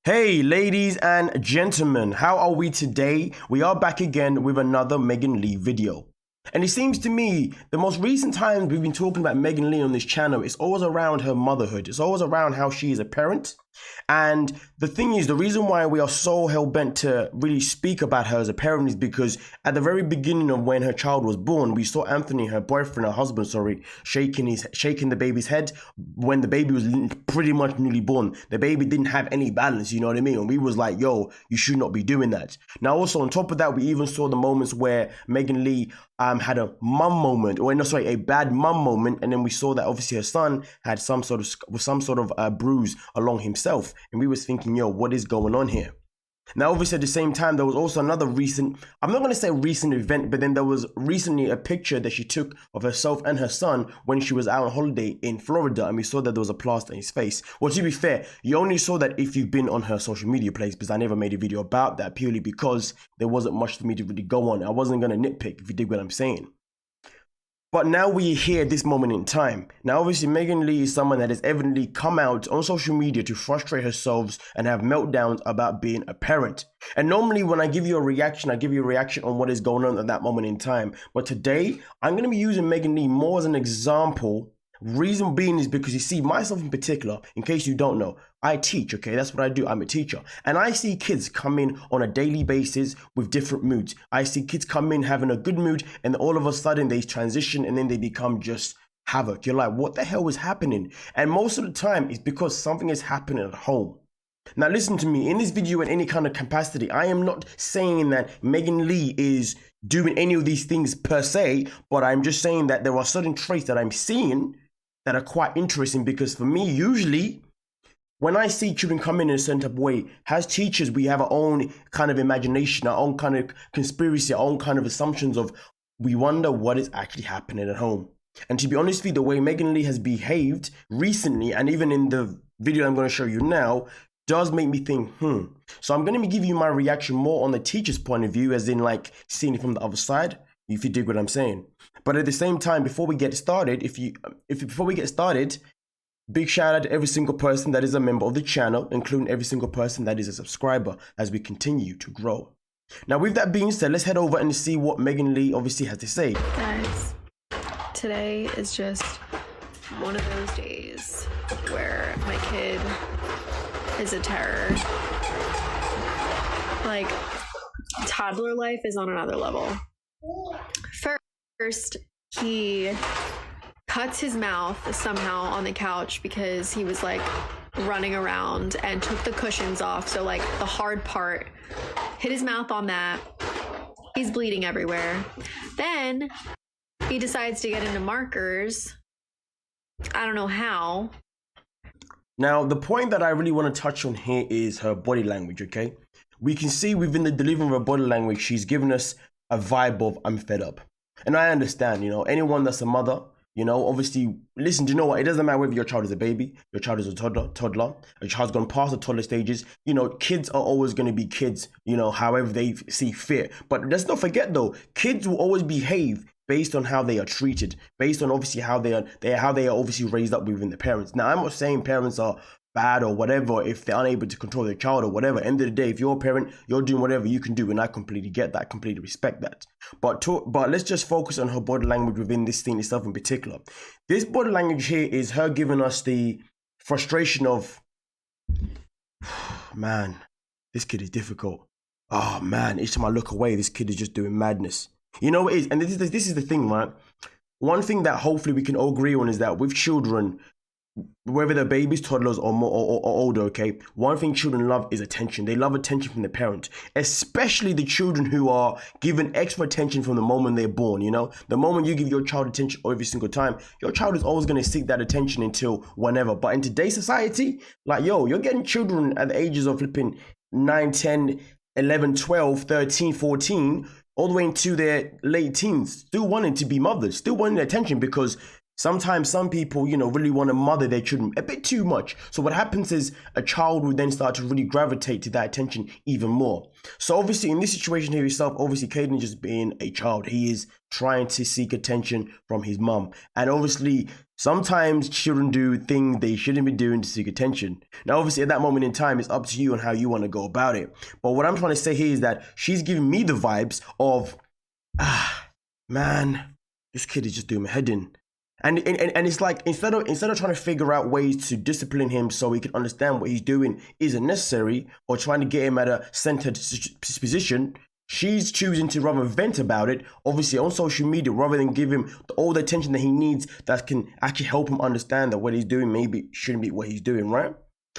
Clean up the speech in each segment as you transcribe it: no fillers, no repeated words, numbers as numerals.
Hey, ladies and gentlemen, how are we today? We are back again with another Megan Leigh video. And it seems to me the most recent times we've been talking about Megan Leigh on this channel, it's always around her motherhood. It's always around how she is a parent. And the thing is, the reason why we are so hell-bent to really speak about her as a parent is because at the very beginning of when her child was born, we saw Anthony, her boyfriend, her husband, shaking the baby's head when the baby was pretty much newly born. The baby didn't have any balance, you know what I mean? And we was like, yo, you should not be doing that. Now, also on top of that, we even saw the moments where Megan Leigh had a a bad mum moment, and then we saw that obviously her son had some sort of bruise along himself, and we was thinking, yo, what is going on here? Now, obviously, at the same time, there was also another recent, I'm not going to say recent event, but then there was recently a picture that she took of herself and her son when she was out on holiday in Florida, and we saw that there was a plaster in his face. Well, to be fair, you only saw that if you've been on her social media place, because I never made a video about that purely because there wasn't much for me to really go on. I wasn't going to nitpick, if you dig what I'm saying. But now we're here at this moment in time. Now, obviously, Megan Leigh is someone that has evidently come out on social media to frustrate herself and have meltdowns about being a parent. And normally when I give you a reaction, I give you a reaction on what is going on at that moment in time. But today, I'm going to be using Megan Leigh more as an example. Reason being is because you see, myself in particular, in case you don't know, I teach, okay? That's what I do. I'm a teacher. And I see kids come in on a daily basis with different moods. I see kids come in having a good mood, and all of a sudden they transition and then they become just havoc. You're like, what the hell is happening? And most of the time it's because something is happening at home. Now listen to me, in this video in any kind of capacity, I am not saying that Megan Leigh is doing any of these things per se, but I'm just saying that there are certain traits that I'm seeing that are quite interesting, because for me, usually when I see children come in a certain type of way, as teachers, we have our own kind of imagination, our own kind of conspiracy, our own kind of assumptions of, we wonder what is actually happening at home. And to be honest with you, the way Megan Leigh has behaved recently, and even in the video I'm going to show you now, does make me think, So I'm going to be giving you my reaction more on the teacher's point of view, as in like seeing it from the other side, if you dig what I'm saying. But at the same time, before we get started, big shout out to every single person that is a member of the channel, including every single person that is a subscriber, as we continue to grow. Now, with that being said, let's head over and see what Megan Leigh obviously has to say. Guys, today is just one of those days where my kid is a terror. Like, toddler life is on another level. First, he cuts his mouth somehow on the couch because he was like running around and took the cushions off. So like the hard part, hit his mouth on that. He's bleeding everywhere. Then he decides to get into markers. I don't know how. Now, the point that I really want to touch on here is her body language, okay? We can see within the delivery of her body language, she's given us a vibe of, I'm fed up. And I understand, anyone that's a mother, obviously, listen, do you know what? It doesn't matter whether your child is a baby, your child is a toddler, your child's gone past the toddler stages. Kids are always going to be kids, however they see fit. But let's not forget though, kids will always behave based on how they are treated, based on obviously how they are obviously raised up within the parents. Now, I'm not saying parents are bad or whatever if they're unable to control their child or whatever. End of the day, if you're a parent, you're doing whatever you can do, and I completely get that, completely respect that. But let's just focus on her body language within this thing itself in particular. This body language here is her giving us the frustration of, man, this kid is difficult. Oh man, each time I look away, this kid is just doing madness. You know what it is? And this is the thing, right? One thing that hopefully we can all agree on is that with children, whether they're babies, toddlers, or more or older, okay, one thing children love is attention. They love attention from the parent, especially the children who are given extra attention from the moment they're born. The moment you give your child attention every single time, your child is always going to seek that attention until whenever. But in today's society, like, you're getting children at the ages of flipping 9, 10, 11, 12, 13, 14, all the way into their late teens, still wanting to be mothers, still wanting attention, because sometimes some people, really want to mother their children a bit too much. So what happens is a child will then start to really gravitate to that attention even more. So obviously in this situation here yourself, obviously Caden just being a child, he is trying to seek attention from his mum. And obviously Sometimes children do things they shouldn't be doing to seek attention. Now, obviously, at that moment in time, it's up to you on how you want to go about it. But what I'm trying to say here is that she's giving me the vibes of, man, this kid is just doing my head in. And it's like, instead of trying to figure out ways to discipline him so he can understand what he's doing isn't necessary, or trying to get him at a centered position, she's choosing to rather vent about it, obviously on social media, rather than give him all the attention that he needs that can actually help him understand that what he's doing maybe shouldn't be what he's doing, right?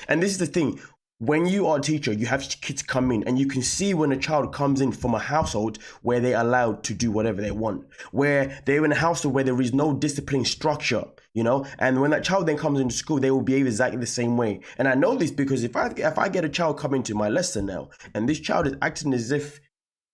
And this is the thing. When you are a teacher, you have kids come in and you can see when a child comes in from a household where they're allowed to do whatever they want, where they're in a household where there is no discipline structure, and when that child then comes into school, they will behave exactly the same way. And I know this because if I get a child coming to my lesson now and this child is acting as if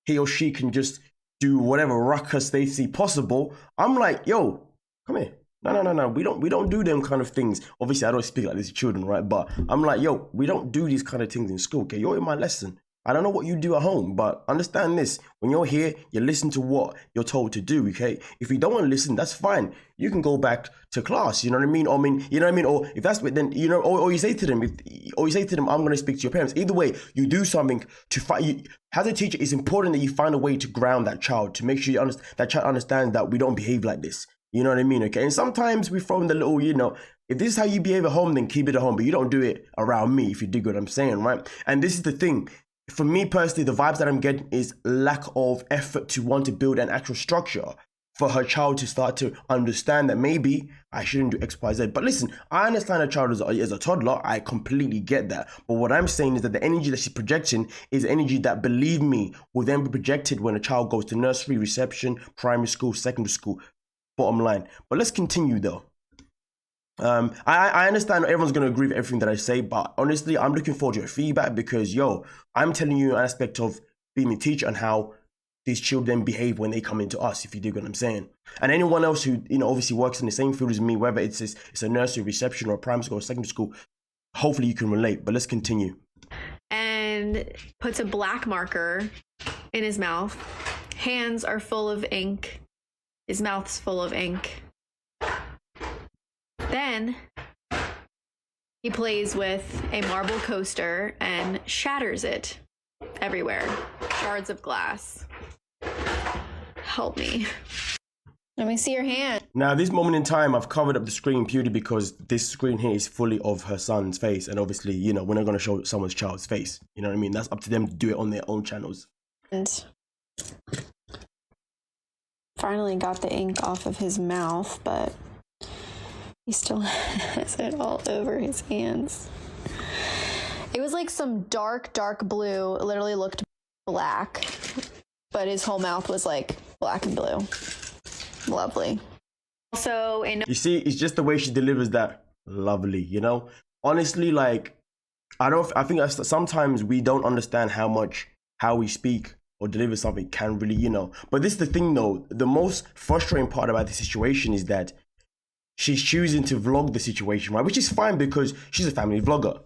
he or she can just do whatever ruckus they see possible, I'm like, yo, come here. No. We don't do them kind of things. Obviously, I don't speak like this to children, right? But I'm like, yo, we don't do these kind of things in school, okay? You're in my lesson. I don't know what you do at home, but understand this. When you're here, you listen to what you're told to do, okay? If you don't want to listen, that's fine. You can go back to class, you know what I mean? Or if that's what, then, or you say to them, I'm going to speak to your parents. Either way, you do something to find. As a teacher, it's important that you find a way to ground that child, to make sure that child understands that we don't behave like this. You know what I mean? Okay. And sometimes we throw in the little, if this is how you behave at home, then keep it at home. But you don't do it around me, if you dig what I'm saying, right? And this is the thing. For me personally, the vibes that I'm getting is lack of effort to want to build an actual structure for her child to start to understand that maybe I shouldn't do X, Y, Z. But listen, I understand a child as a toddler. I completely get that. But what I'm saying is that the energy that she's projecting is energy that, believe me, will then be projected when a child goes to nursery, reception, primary school, secondary school. Bottom line. But let's continue though. I understand everyone's going to agree with everything that I say, but honestly, I'm looking forward to your feedback because, I'm telling you an aspect of being a teacher and how these children behave when they come into us, if you dig what I'm saying. And anyone else who, obviously works in the same field as me, whether it's a nursery, reception, or primary school or secondary school, hopefully you can relate. But let's continue. And puts a black marker in his mouth. Hands are full of ink. His mouth's full of ink. Then he plays with a marble coaster and shatters it everywhere. Shards of glass. Help me. Let me see your hand. Now, this moment in time, I've covered up the screen purely because this screen here is fully of her son's face. And obviously, we're not going to show someone's child's face. You know what I mean? That's up to them to do it on their own channels. And finally got the ink off of his mouth, but he still has it all over his hands. It was like some dark blue. It literally looked black, but his whole mouth was like black and blue. Lovely. Also, you see, it's just the way she delivers that lovely, honestly, like, I think sometimes we don't understand how we speak or deliver something can really, but this is the thing though, the most frustrating part about the situation is that she's choosing to vlog the situation, right? Which is fine because she's a family vlogger,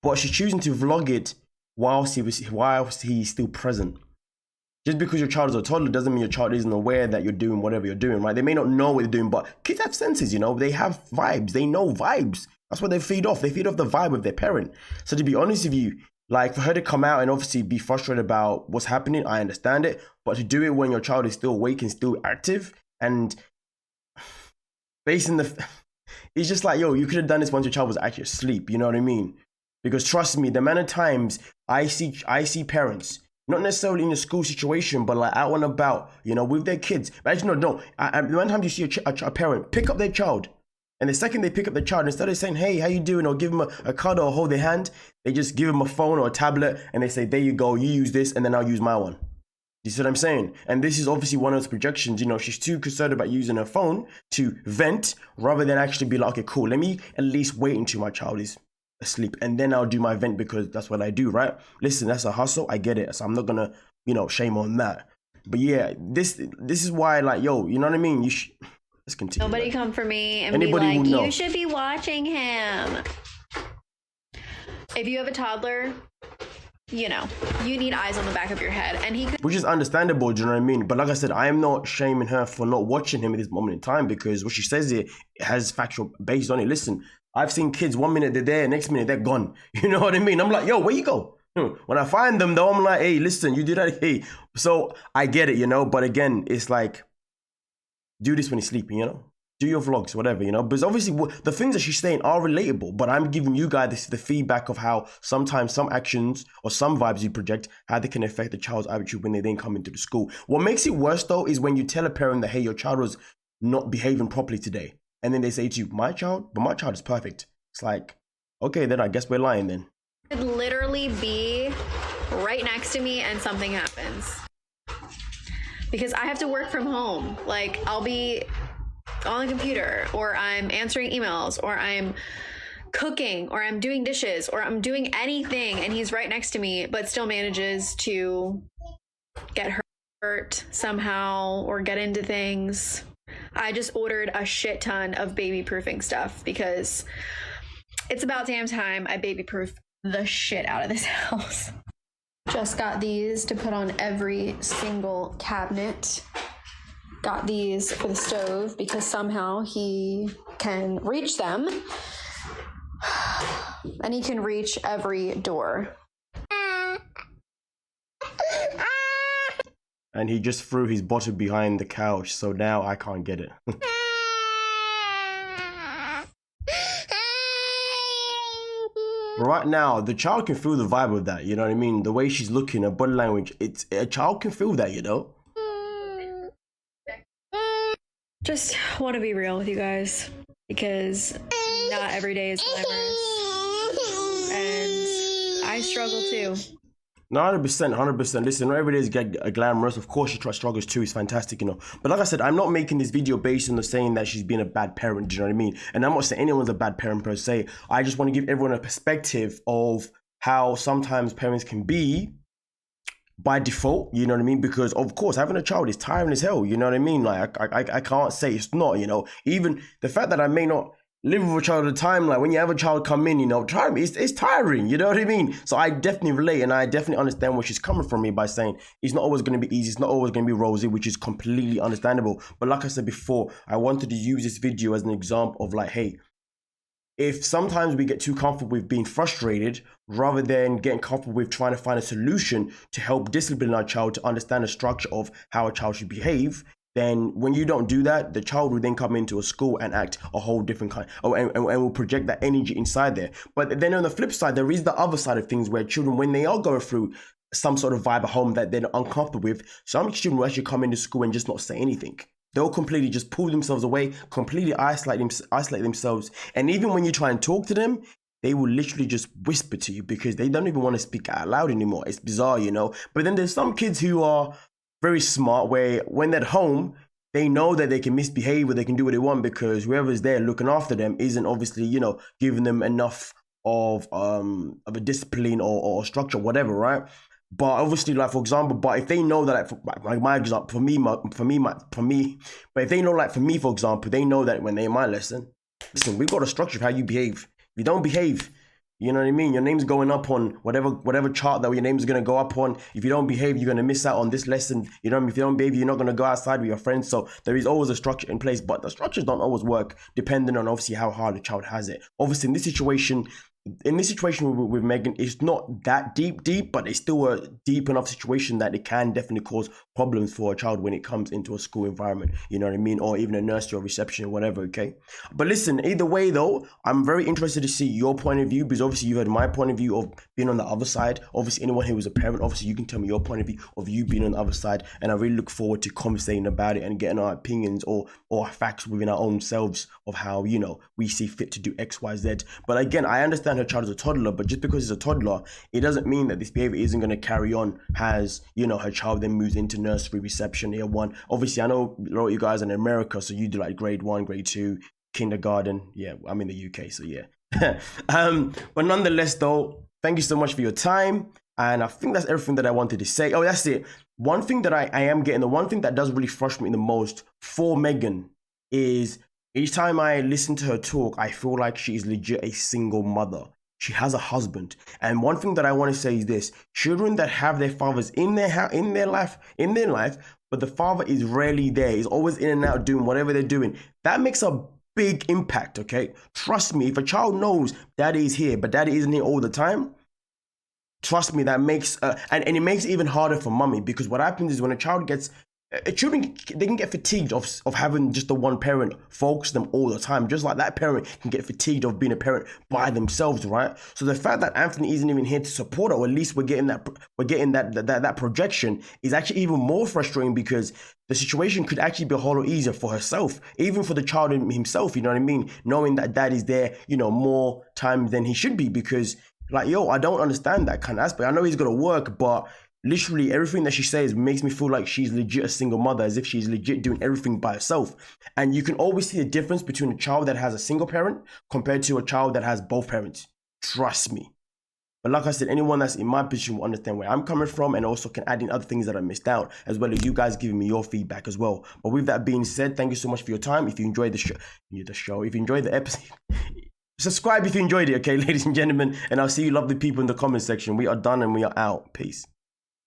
but she's choosing to vlog it whilst he's still present. Just because your child is a toddler doesn't mean your child isn't aware that you're doing whatever you're doing, right? They may not know what they're doing, but kids have senses, they have vibes, they know vibes. That's what they feed off. They feed off the vibe of their parent. So to be honest with you, like, for her to come out and obviously be frustrated about what's happening, I understand it. But to do it when your child is still awake and still active and facing it's just like, you could have done this once your child was actually asleep. You know what I mean? Because trust me, the amount of times I see parents, not necessarily in a school situation, but like out and about, with their kids. But actually, no. The amount of times you see a parent pick up their child, and the second they pick up the child, instead of saying, hey, how you doing? Or give them a cuddle or hold their hand, they just give them a phone or a tablet and they say, there you go, you use this and then I'll use my one. You see what I'm saying? And this is obviously one of those projections, she's too concerned about using her phone to vent rather than actually be like, okay, cool, let me at least wait until my child is asleep and then I'll do my vent because that's what I do, right? Listen, that's a hustle, I get it. So I'm not gonna, shame on that. But yeah, this is why, like, you know what I mean? Let's continue. Nobody come for me and anybody be like, you should be watching him. If you have a toddler, you know, you need eyes on the back of your head. And he could, which is understandable, do you know what I mean? But like I said, I am not shaming her for not watching him at this moment in time, because what she says here has factual based on it. Listen, I've seen kids, 1 minute they're there, next minute they're gone. You know what I mean? I'm like, yo, where you go? When I find them though, I'm like, hey, listen, you do that. Hey, so I get it, you know, but again, it's like, do this when you're sleeping, you know? Do your vlogs, whatever, you know? Because obviously the things that she's saying are relatable, but I'm giving you guys the feedback of how sometimes some actions or some vibes you project, how they can affect the child's attitude when they then come into the school. What makes it worse though is when you tell a parent that, hey, your child was not behaving properly today. And then they say to you, my child is perfect. It's like, okay, then I guess we're lying then. could literally be right next to me and something happens. Because I have to work from home. Like, I'll be on the computer, or I'm answering emails, or I'm cooking, or I'm doing dishes, or I'm doing anything, and he's right next to me, but still manages to get hurt somehow or get into things. I just ordered a shit ton of baby proofing stuff because it's about damn time I baby proof the shit out of this house. Just got these to put on every single cabinet. Got these for the stove because somehow he can reach them. And he can reach every door. And he just threw his bottle behind the couch, so now I can't get it. Right now, the child can feel the vibe of that, you know what I mean? The way she's looking, her body language, a child can feel that, you know? Just want to be real with you guys because not every day is glamorous. And I struggle too. No, 100%. Listen, not every day is glamorous. Of course, she struggles too. It's fantastic, you know. But like I said, I'm not making this video based on the saying that she's being a bad parent. Do you know what I mean? And I'm not saying anyone's a bad parent per se. I just want to give everyone a perspective of how sometimes parents can be by default. You know what I mean? Because of course, having a child is tiring as hell. You know what I mean? Like I can't say it's not. You know, even the fact that I may not live with a child at a time, like when you have a child come in, you know, it's tiring, you know what I mean? So I definitely relate, and I definitely understand where she's coming from me by saying it's not always going to be easy, it's not always going to be rosy, which is completely understandable. But like I said before, I wanted to use this video as an example of like, hey, if sometimes we get too comfortable with being frustrated rather than getting comfortable with trying to find a solution to help discipline our child to understand the structure of how a child should behave, then when you don't do that, the child will then come into a school and act a whole different kind, and will project that energy inside there. But then on the flip side, there is the other side of things where children, when they are going through some sort of vibe at home that they're uncomfortable with, some children will actually come into school and just not say anything. They'll completely just pull themselves away, completely isolate themselves. And even when you try and talk to them, they will literally just whisper to you because they don't even want to speak out loud anymore. It's bizarre, you know? But then there's some kids who are very smart, where when they're at home, they know that they can misbehave or they can do what they want because whoever's there looking after them isn't obviously, you know, giving them enough of a discipline or structure, whatever, right? But obviously, like for example, but if they know that, like my example, for me, but if they know, like for me, for example, they know that when they're in my lesson, listen, we've got a structure of how you behave. If you don't behave, you know what I mean? Your name's going up on whatever chart that your name's going to go up on. If you don't behave, you're going to miss out on this lesson. You know, if you don't behave, you're not going to go outside with your friends. So there is always a structure in place, but the structures don't always work depending on obviously how hard the child has it. Obviously, in this situation with Megan, it's not that deep, but it's still a deep enough situation that it can definitely cause problems for a child when it comes into a school environment, you know what I mean? Or even a nursery or reception or whatever, okay? But listen, either way though, I'm very interested to see your point of view, because obviously you heard my point of view of being on the other side. Obviously anyone who was a parent, obviously you can tell me your point of view of you being on the other side, and I really look forward to conversating about it and getting our opinions or facts within our own selves of how, you know, we see fit to do X, Y, Z. But again, I understand her child is a toddler, but just because he's a toddler, it doesn't mean that this behavior isn't going to carry on as, you know, her child then moves into nursery, reception, year one. Obviously, I know a lot of you guys are in America, so you do like grade 1, grade 2, kindergarten. Yeah, I'm in the UK, so yeah. But nonetheless, though, thank you so much for your time. And I think that's everything that I wanted to say. Oh, that's it. One thing that I am getting, the one thing that does really frustrate me the most for Megan is each time I listen to her talk, I feel like she is legit a single mother. She has a husband. And one thing that I want to say is this: children that have their fathers in their life, but the father is rarely there, he's always in and out doing whatever they're doing, that makes a big impact, okay? Trust me, if a child knows daddy is here, but daddy isn't here all the time, trust me, that makes, and it makes it even harder for mommy, because what happens is when a child gets, children, they can get fatigued of having just the one parent focus them all the time, just like that parent can get fatigued of being a parent by themselves, right? So the fact that Anthony isn't even here to support her, or at least we're getting that projection, is actually even more frustrating, because the situation could actually be a whole lot easier for herself, even for the child himself, you know what I mean? Knowing that dad is there, you know, more time than he should be, because like, yo, I don't understand that kind of aspect. I know he's got to work, but literally everything that she says makes me feel like she's legit a single mother, as if she's legit doing everything by herself. And you can always see the difference between a child that has a single parent compared to a child that has both parents. Trust me. But like I said, anyone that's in my position will understand where I'm coming from, and also can add in other things that I missed out, as well as you guys giving me your feedback as well. But with that being said, thank you so much for your time. If you enjoyed the show, if you enjoyed the episode, subscribe if you enjoyed it, okay, ladies and gentlemen. And I'll see you lovely people in the comment section. We are done and we are out. Peace.